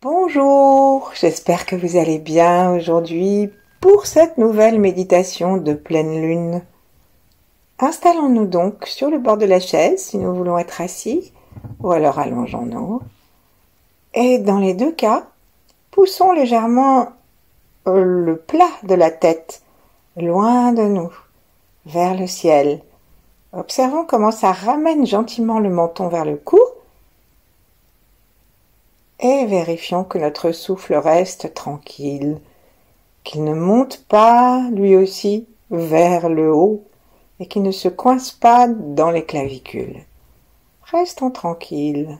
Bonjour, j'espère que vous allez bien aujourd'hui pour cette nouvelle méditation de pleine lune. Installons-nous donc sur le bord de la chaise si nous voulons être assis ou alors allongeons-nous. Et dans les deux cas, poussons légèrement le plat de la tête loin de nous, vers le ciel. Observons comment ça ramène gentiment le menton vers le cou et vérifions que notre souffle reste tranquille, qu'il ne monte pas lui aussi vers le haut et qu'il ne se coince pas dans les clavicules. Restons tranquilles.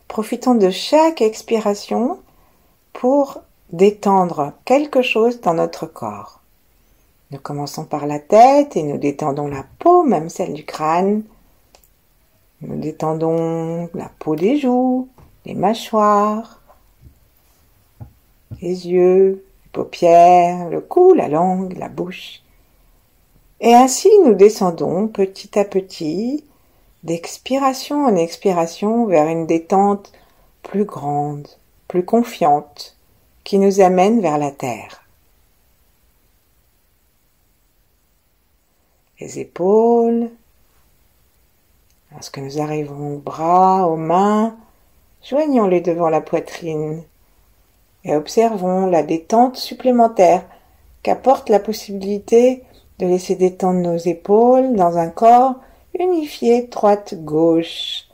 Profitons de chaque expiration pour détendre quelque chose dans notre corps. Nous commençons par la tête et nous détendons la peau, même celle du crâne. Nous détendons la peau des joues, les mâchoires, les yeux, les paupières, le cou, la langue, la bouche. Et ainsi nous descendons petit à petit, d'expiration en expiration vers une détente plus grande, plus confiante, qui nous amène vers la terre. Les épaules, lorsque nous arrivons aux bras, aux mains, joignons-les devant la poitrine et observons la détente supplémentaire qu'apporte la possibilité de laisser détendre nos épaules dans un corps unifié droite-gauche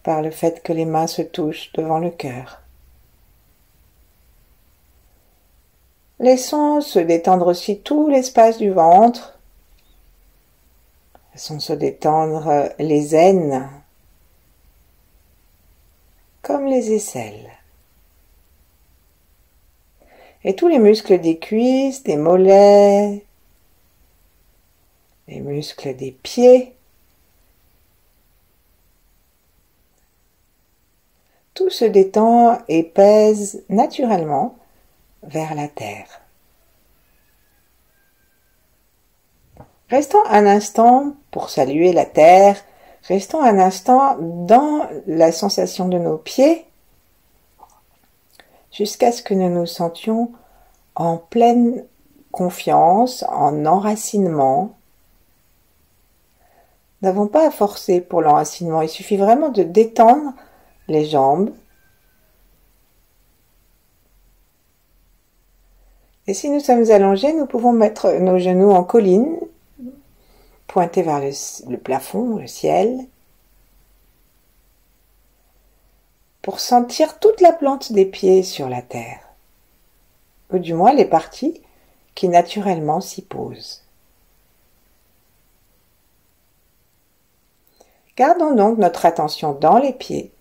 par le fait que les mains se touchent devant le cœur. Laissons se détendre aussi tout l'espace du ventre. Laissons se détendre les aines, comme les aisselles. Et tous les muscles des cuisses, des mollets, les muscles des pieds. Tout se détend et pèse naturellement vers la terre. Restons un instant pour saluer la terre. Restons un instant dans la sensation de nos pieds jusqu'à ce que nous nous sentions en pleine confiance, en enracinement. Nous n'avons pas à forcer pour l'enracinement, il suffit vraiment de détendre les jambes. Et si nous sommes allongés, nous pouvons mettre nos genoux en colline, pointés vers le plafond, le ciel, pour sentir toute la plante des pieds sur la terre, ou du moins les parties qui naturellement s'y posent. Gardons donc notre attention dans les pieds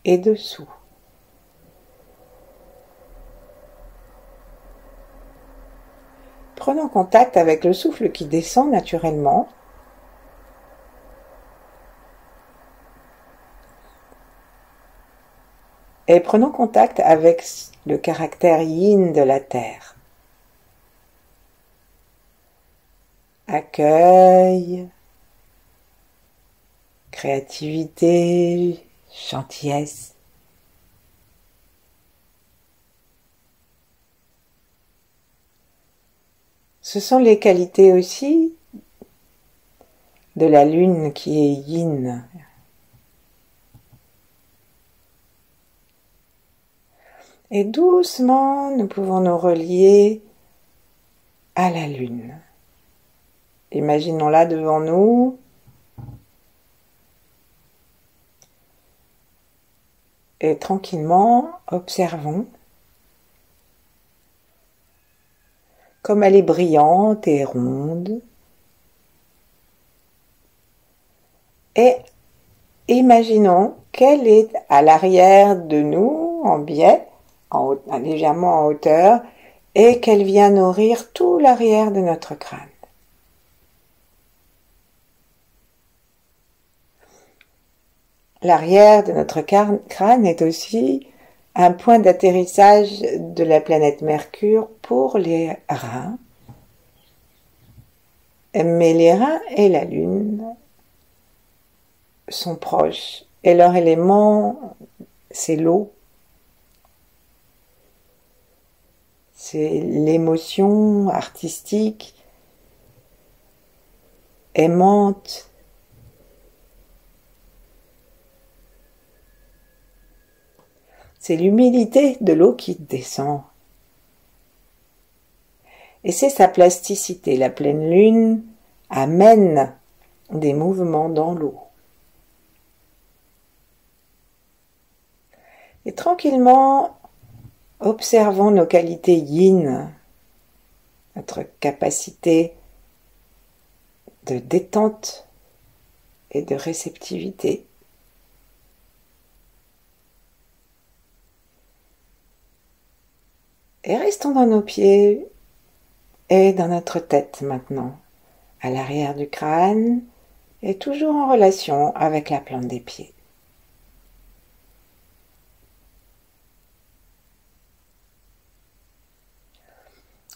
et dessous. Prenons contact avec le souffle qui descend naturellement. Et prenons contact avec le caractère yin de la terre. Accueil, créativité, gentillesse. Ce sont les qualités aussi de la lune qui est yin. Et doucement, nous pouvons nous relier à la lune. Imaginons-la devant nous. Et tranquillement, observons comme elle est brillante et ronde. Et imaginons qu'elle est à l'arrière de nous, en biais, légèrement en hauteur, et qu'elle vient nourrir tout l'arrière de notre crâne. L'arrière de notre crâne est aussi un point d'atterrissage de la planète Mercure pour les reins. Mais les reins et la Lune sont proches et leur élément c'est l'eau, c'est l'émotion artistique, aimante, c'est l'humilité de l'eau qui descend. Et c'est sa plasticité. La pleine lune amène des mouvements dans l'eau. Et tranquillement, observons nos qualités yin, notre capacité de détente et de réceptivité. Et restons dans nos pieds et dans notre tête maintenant, à l'arrière du crâne et toujours en relation avec la plante des pieds.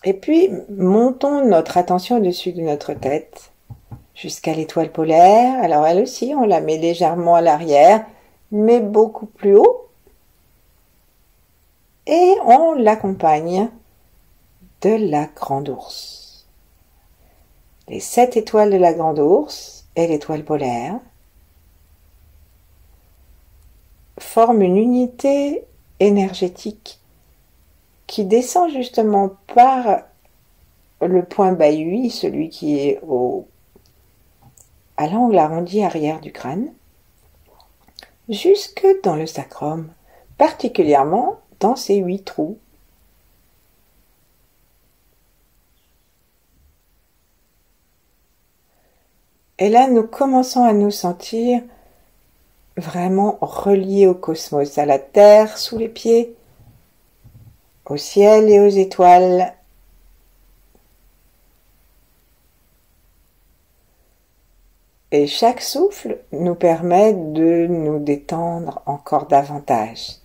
Et puis, montons notre attention au-dessus de notre tête, jusqu'à l'étoile polaire. Alors elle aussi, on la met légèrement à l'arrière, mais beaucoup plus haut. Et on l'accompagne de la grande ours. Les 7 étoiles de la grande ours et l'étoile polaire forment une unité énergétique qui descend justement par le point Bahui, celui qui est à l'angle arrondi arrière du crâne, jusque dans le sacrum, particulièrement dans ces 8 trous. Et là, nous commençons à nous sentir vraiment reliés au cosmos, à la terre sous les pieds, au ciel et aux étoiles. Et chaque souffle nous permet de nous détendre encore davantage.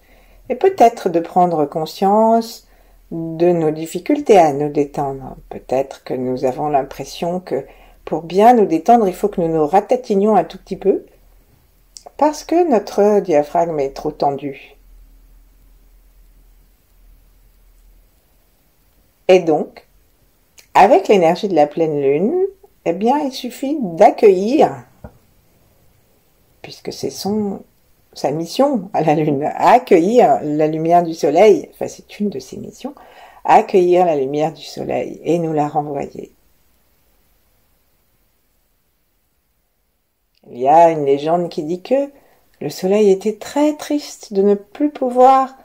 Et peut-être de prendre conscience de nos difficultés à nous détendre. Peut-être que nous avons l'impression que pour bien nous détendre, il faut que nous nous ratatinions un tout petit peu, parce que notre diaphragme est trop tendu. Et donc, avec l'énergie de la pleine lune, eh bien, il suffit d'accueillir, puisque c'est sa mission à la lune, accueillir la lumière du soleil, enfin c'est une de ses missions, accueillir la lumière du soleil et nous la renvoyer. Il y a une légende qui dit que le soleil était très triste de ne plus pouvoir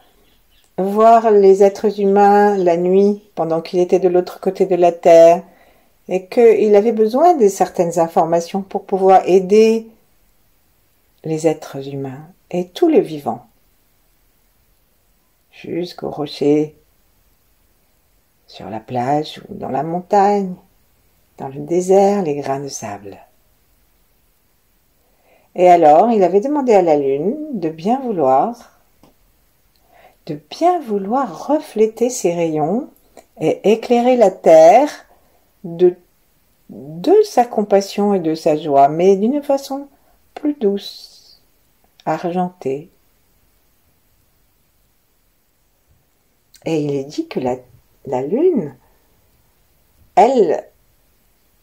voir les êtres humains la nuit pendant qu'il était de l'autre côté de la terre et qu'il avait besoin de certaines informations pour pouvoir aider les êtres humains et tous les vivants jusqu'aux rochers, sur la plage ou dans la montagne, dans le désert, les grains de sable. Et alors, il avait demandé à la lune de bien vouloir refléter ses rayons et éclairer la terre de sa compassion et de sa joie, mais d'une façon plus douce, argentée. Et il est dit que la lune, elle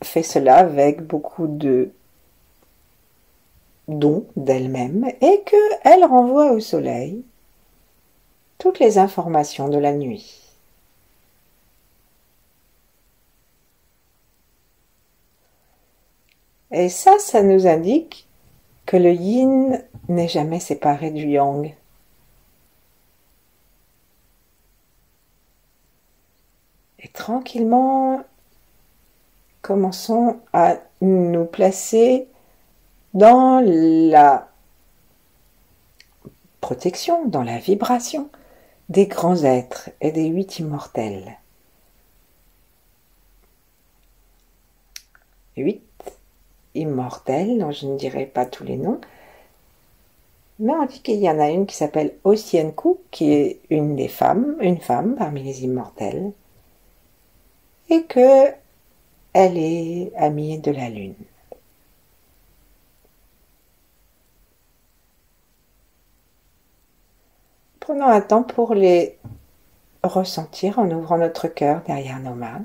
fait cela avec beaucoup de dons d'elle-même et qu'elle renvoie au soleil toutes les informations de la nuit. Et ça nous indique que le yin n'est jamais séparé du yang. Et tranquillement, commençons à nous placer dans la protection, dans la vibration des grands êtres et des 8 immortels. 8 immortels, dont je ne dirai pas tous les noms, mais on dit qu'il y en a une qui s'appelle Ossienku, qui est une femme parmi les immortels, et que elle est amie de la lune. Prenons un temps pour les ressentir en ouvrant notre cœur derrière nos mains.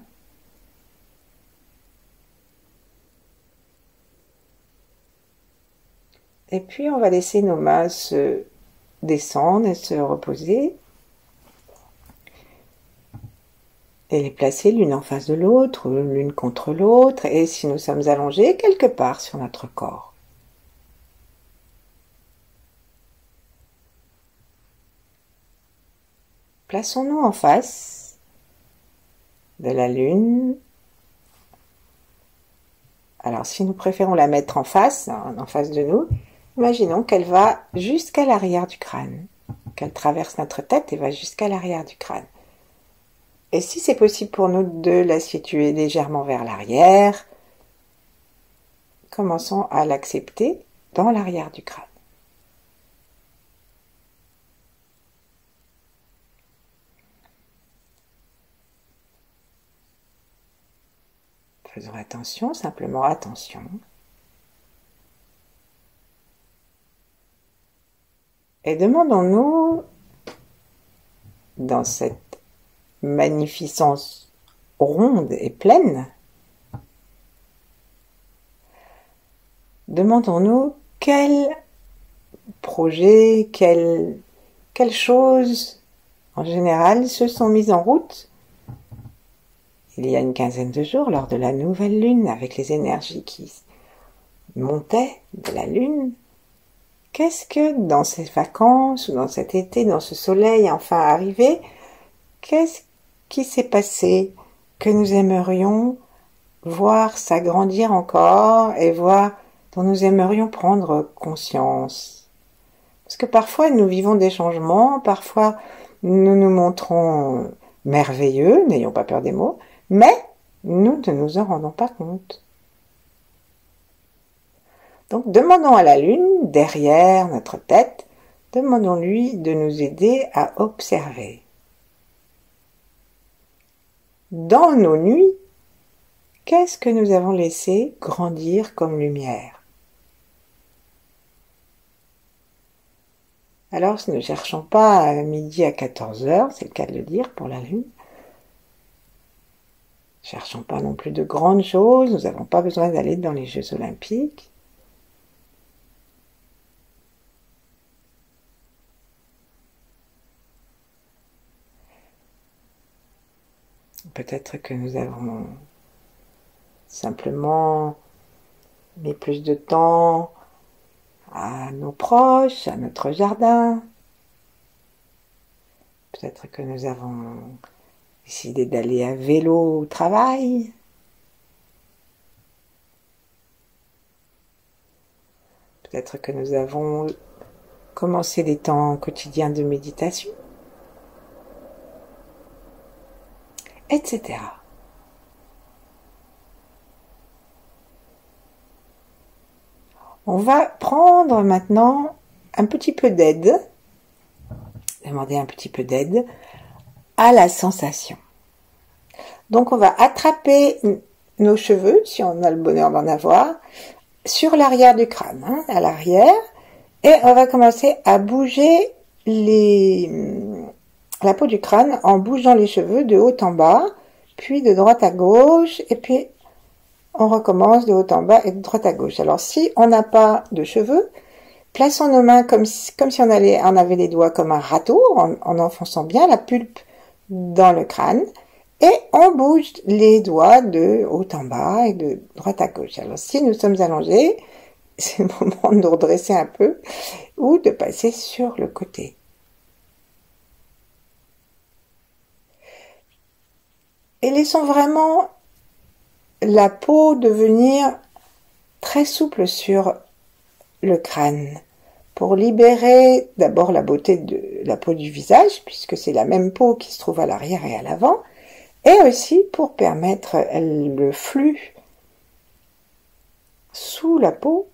Et puis on va laisser nos mains se descendre et se reposer. Et les placer l'une en face de l'autre, l'une contre l'autre, et si nous sommes allongés, quelque part sur notre corps. Plaçons-nous en face de la lune. Alors si nous préférons la mettre en face de nous, imaginons qu'elle va jusqu'à l'arrière du crâne, qu'elle traverse notre tête et va jusqu'à l'arrière du crâne. Et si c'est possible pour nous de la situer légèrement vers l'arrière, commençons à l'accepter dans l'arrière du crâne. Faisons attention, simplement attention. Et demandons-nous, dans cette magnificence ronde et pleine, demandons-nous quel projet, quelles choses en général se sont mises en route il y a une quinzaine de jours lors de la nouvelle lune avec les énergies qui montaient de la lune. Qu'est-ce que dans ces vacances ou dans cet été, dans ce soleil enfin arrivé, qu'est-ce qui s'est passé que nous aimerions voir s'agrandir encore et dont nous aimerions prendre conscience? Parce que parfois nous vivons des changements, parfois nous nous montrons merveilleux, n'ayons pas peur des mots, mais nous ne nous en rendons pas compte. Donc demandons à la lune, derrière notre tête, demandons-lui de nous aider à observer. Dans nos nuits, qu'est-ce que nous avons laissé grandir comme lumière? Alors, ne cherchons pas à midi à 14h, c'est le cas de le dire pour la lune. Ne cherchons pas non plus de grandes choses, nous n'avons pas besoin d'aller dans les Jeux olympiques. Peut-être que nous avons simplement mis plus de temps à nos proches, à notre jardin. Peut-être que nous avons décidé d'aller à vélo au travail. Peut-être que nous avons commencé des temps quotidiens de méditation, etc. On va prendre maintenant un petit peu d'aide, demander un petit peu d'aide à la sensation. Donc on va attraper nos cheveux, si on a le bonheur d'en avoir, sur l'arrière du crâne, à l'arrière, et on va commencer à bouger la peau du crâne en bougeant les cheveux de haut en bas, puis de droite à gauche, et puis on recommence de haut en bas et de droite à gauche. Alors si on n'a pas de cheveux, plaçons nos mains comme si on avait les doigts comme un râteau, en enfonçant bien la pulpe dans le crâne, et on bouge les doigts de haut en bas et de droite à gauche. Alors si nous sommes allongés, c'est le moment de nous redresser un peu ou de passer sur le côté. Et laissons vraiment la peau devenir très souple sur le crâne pour libérer d'abord la beauté de la peau du visage, puisque c'est la même peau qui se trouve à l'arrière et à l'avant, et aussi pour permettre le flux sous la peau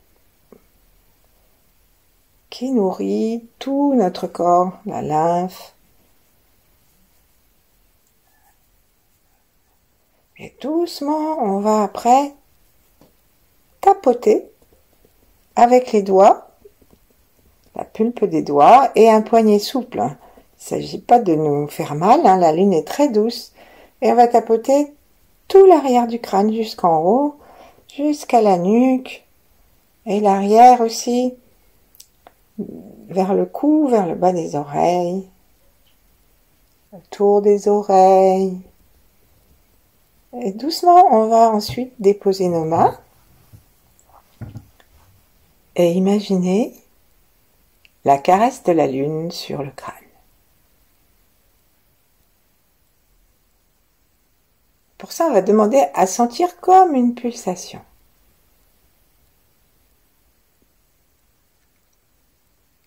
qui nourrit tout notre corps, la lymphe. Et doucement, on va après tapoter avec les doigts, la pulpe des doigts et un poignet souple. Il ne s'agit pas de nous faire mal, hein, la lune est très douce. Et on va tapoter tout l'arrière du crâne jusqu'en haut, jusqu'à la nuque, et l'arrière aussi, vers le cou, vers le bas des oreilles, autour des oreilles. Et doucement, on va ensuite déposer nos mains et imaginer la caresse de la lune sur le crâne. Pour ça, on va demander à sentir comme une pulsation.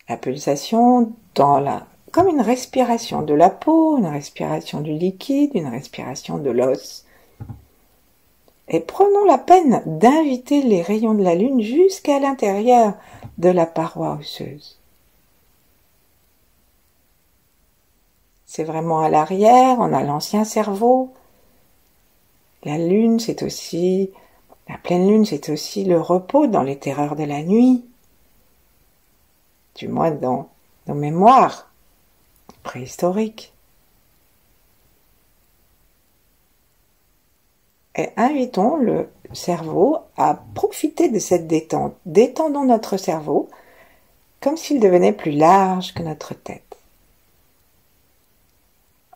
La pulsation comme une respiration de la peau, une respiration du liquide, une respiration de l'os. Et prenons la peine d'inviter les rayons de la lune jusqu'à l'intérieur de la paroi osseuse. C'est vraiment à l'arrière, on a l'ancien cerveau. La lune, la pleine lune, c'est aussi le repos dans les terreurs de la nuit. Du moins dans nos mémoires préhistoriques. Et invitons le cerveau à profiter de cette détente. Détendons notre cerveau comme s'il devenait plus large que notre tête.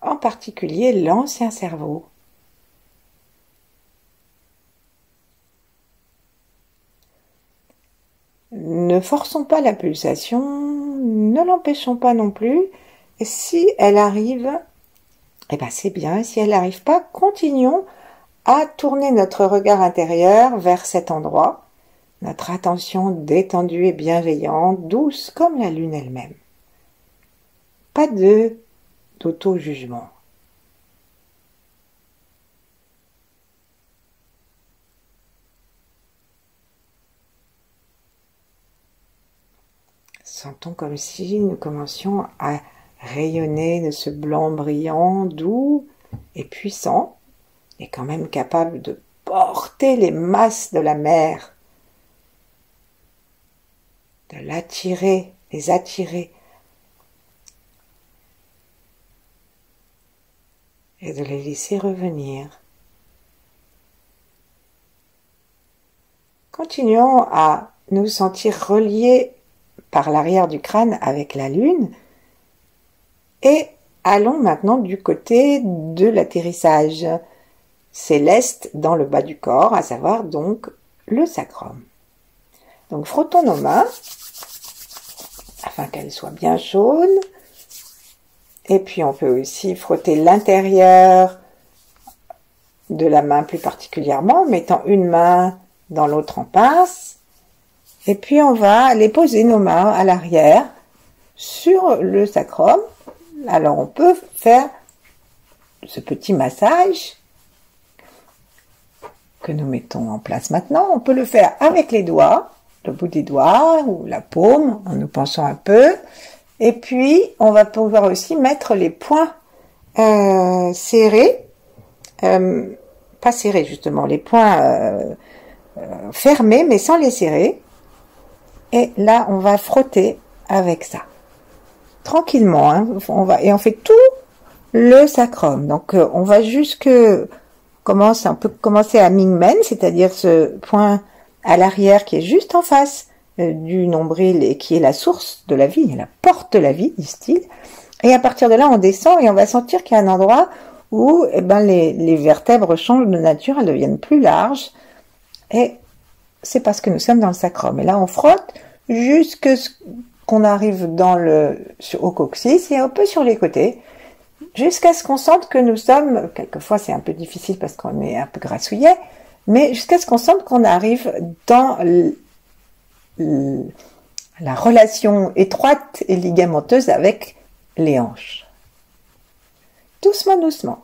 En particulier l'ancien cerveau. Ne forçons pas la pulsation, ne l'empêchons pas non plus. Et si elle arrive, eh ben c'est bien. Si elle n'arrive pas, continuons à tourner notre regard intérieur vers cet endroit. Notre attention détendue et bienveillante, douce comme la lune elle-même. Pas d'auto-jugement. Sentons comme si nous commencions à rayonner de ce blanc brillant, doux et puissant, et quand même capable de porter les masses de la mer, de l'attirer, les attirer, et de les laisser revenir. Continuons à nous sentir reliés par l'arrière du crâne avec la lune et allons maintenant du côté de l'atterrissage céleste dans le bas du corps, à savoir donc le sacrum. Donc frottons nos mains afin qu'elles soient bien chaudes et puis on peut aussi frotter l'intérieur de la main plus particulièrement, mettant une main dans l'autre en pince. Et puis on va aller poser nos mains à l'arrière sur le sacrum. Alors on peut faire ce petit massage que nous mettons en place maintenant. On peut le faire avec les doigts, le bout des doigts ou la paume, en nous pensant un peu. Et puis on va pouvoir aussi mettre les poings serrés, pas serrés justement, les poings fermés mais sans les serrer. Et là, on va frotter avec ça. Tranquillement, hein. On fait tout le sacrum. Donc, on va on peut commencer à Mingmen, c'est-à-dire ce point à l'arrière qui est juste en face du nombril et qui est la source de la vie, la porte de la vie, disent-ils. Et à partir de là, on descend et on va sentir qu'il y a un endroit où, les vertèbres changent de nature, elles deviennent plus larges. Et c'est parce que nous sommes dans le sacrum. Et là, on frotte jusqu'à ce qu'on arrive au coccyx et un peu sur les côtés, jusqu'à ce qu'on sente que nous sommes, quelquefois c'est un peu difficile parce qu'on est un peu grassouillet, mais jusqu'à ce qu'on sente qu'on arrive dans la relation étroite et ligamenteuse avec les hanches. Doucement, doucement.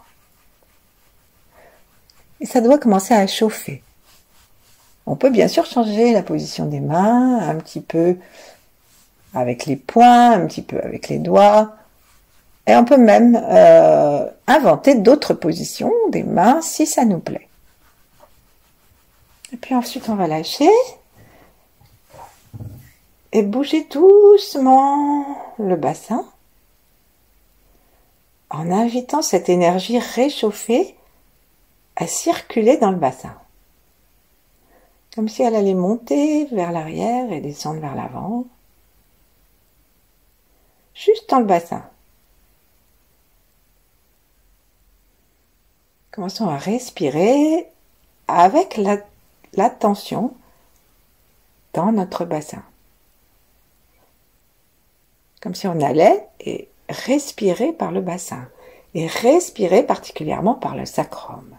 Et ça doit commencer à chauffer. On peut bien sûr changer la position des mains, un petit peu avec les poings, un petit peu avec les doigts. Et on peut même inventer d'autres positions des mains si ça nous plaît. Et puis ensuite on va lâcher et bouger doucement le bassin. en invitant cette énergie réchauffée à circuler dans le bassin. Comme si elle allait monter vers l'arrière et descendre vers l'avant. Juste dans le bassin. Commençons à respirer avec la tension dans notre bassin. Comme si on allait et respirer par le bassin. Et respirer particulièrement par le sacrum.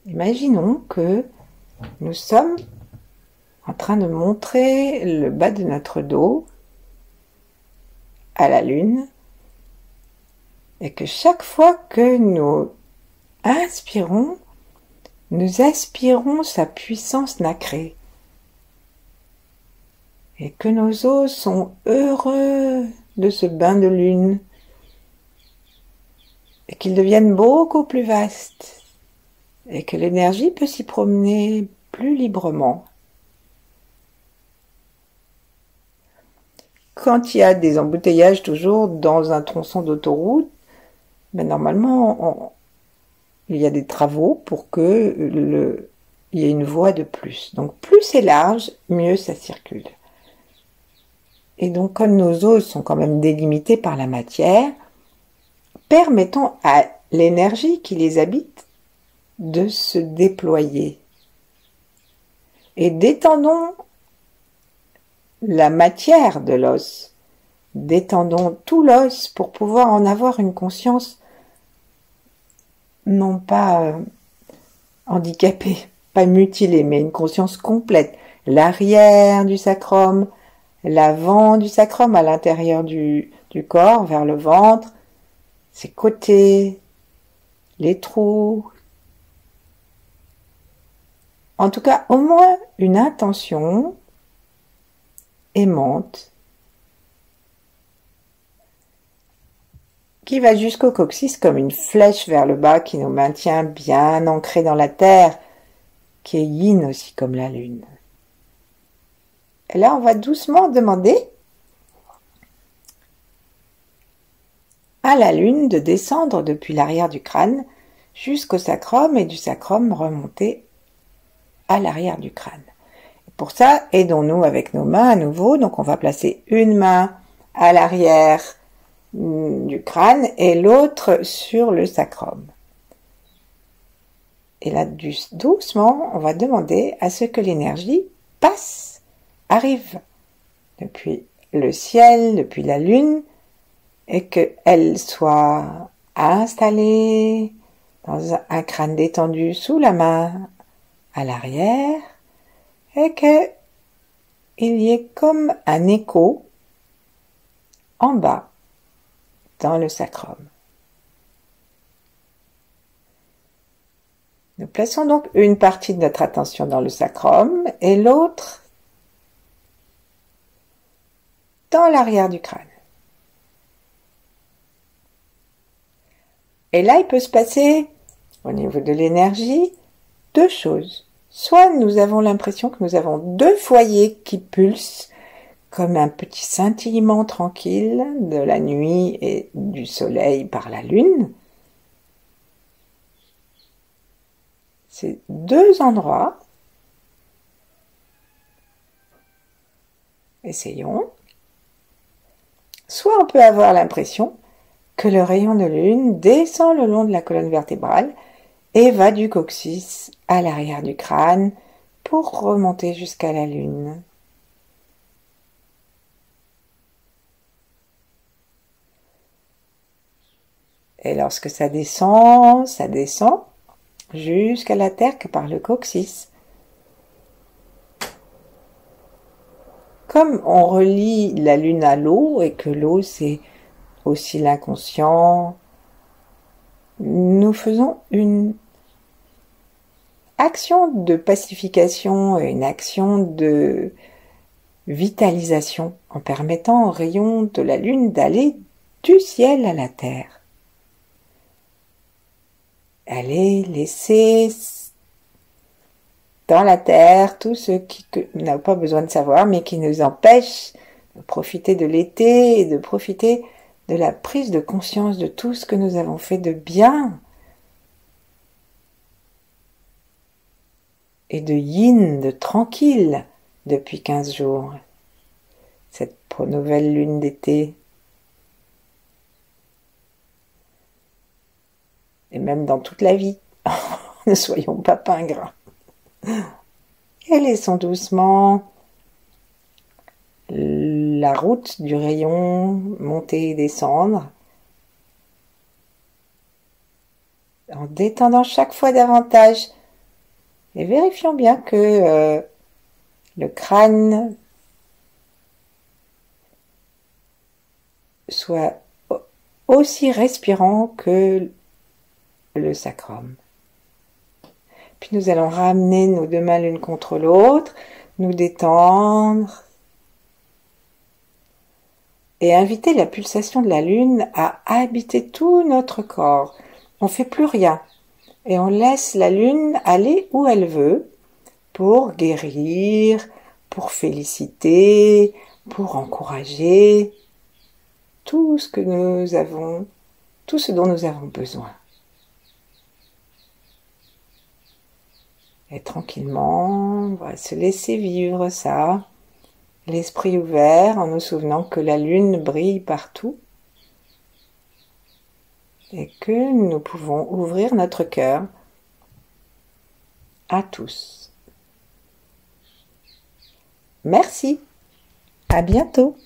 Imaginons que nous sommes en train de montrer le bas de notre dos à la lune et que chaque fois que nous inspirons, nous aspirons sa puissance nacrée et que nos os sont heureux de ce bain de lune et qu'ils deviennent beaucoup plus vastes et que l'énergie peut s'y promener plus librement. Quand il y a des embouteillages toujours dans un tronçon d'autoroute, normalement il y a des travaux pour que il y ait une voie de plus. Donc plus c'est large, mieux ça circule. Et donc comme nos os sont quand même délimités par la matière, permettons à l'énergie qui les habite de se déployer. Et détendons la matière de l'os. Détendons tout l'os pour pouvoir en avoir une conscience non pas handicapée, pas mutilée, mais une conscience complète. L'arrière du sacrum, l'avant du sacrum à l'intérieur du corps, vers le ventre, ses côtés, les trous. En tout cas, au moins une intention aimante qui va jusqu'au coccyx comme une flèche vers le bas qui nous maintient bien ancrés dans la terre, qui est yin aussi comme la lune. Et là, on va doucement demander à la lune de descendre depuis l'arrière du crâne jusqu'au sacrum et du sacrum remonter à l'arrière du crâne. Pour ça, aidons-nous avec nos mains à nouveau. Donc on va placer une main à l'arrière du crâne et l'autre sur le sacrum. Et là, doucement, on va demander à ce que l'énergie passe, arrive depuis le ciel, depuis la lune, et qu'elle soit installée dans un crâne détendu sous la main à l'arrière, et qu'il y ait comme un écho en bas dans le sacrum. Nous plaçons donc une partie de notre attention dans le sacrum et l'autre dans l'arrière du crâne. Et là, il peut se passer, au niveau de l'énergie, deux choses. Soit nous avons l'impression que nous avons deux foyers qui pulsent comme un petit scintillement tranquille de la nuit et du soleil par la lune. Ces deux endroits, essayons. Soit on peut avoir l'impression que le rayon de lune descend le long de la colonne vertébrale et va du coccyx à l'arrière du crâne pour remonter jusqu'à la lune. Et lorsque ça descend jusqu'à la terre que par le coccyx. Comme on relie la lune à l'eau et que l'eau c'est aussi l'inconscient, nous faisons une action de pacification et une action de vitalisation en permettant aux rayons de la lune d'aller du ciel à la terre. Allez laisser dans la terre tout ce qui n'a pas besoin de savoir mais qui nous empêche de profiter de l'été et de profiter de la prise de conscience de tout ce que nous avons fait de bien et de yin, de tranquille depuis 15 jours. Cette nouvelle lune d'été. Et même dans toute la vie. Ne soyons pas pingrins. Et laissons doucement la route du rayon monter et descendre, en détendant chaque fois davantage. Et vérifions bien que le crâne soit aussi respirant que le sacrum. Puis nous allons ramener nos deux mains l'une contre l'autre, nous détendre et inviter la pulsation de la lune à habiter tout notre corps. On ne fait plus rien et on laisse la lune aller où elle veut pour guérir, pour féliciter, pour encourager tout ce que nous avons, tout ce dont nous avons besoin. Et tranquillement, on va se laisser vivre ça, l'esprit ouvert, en nous souvenant que la lune brille partout et que nous pouvons ouvrir notre cœur à tous. Merci, à bientôt.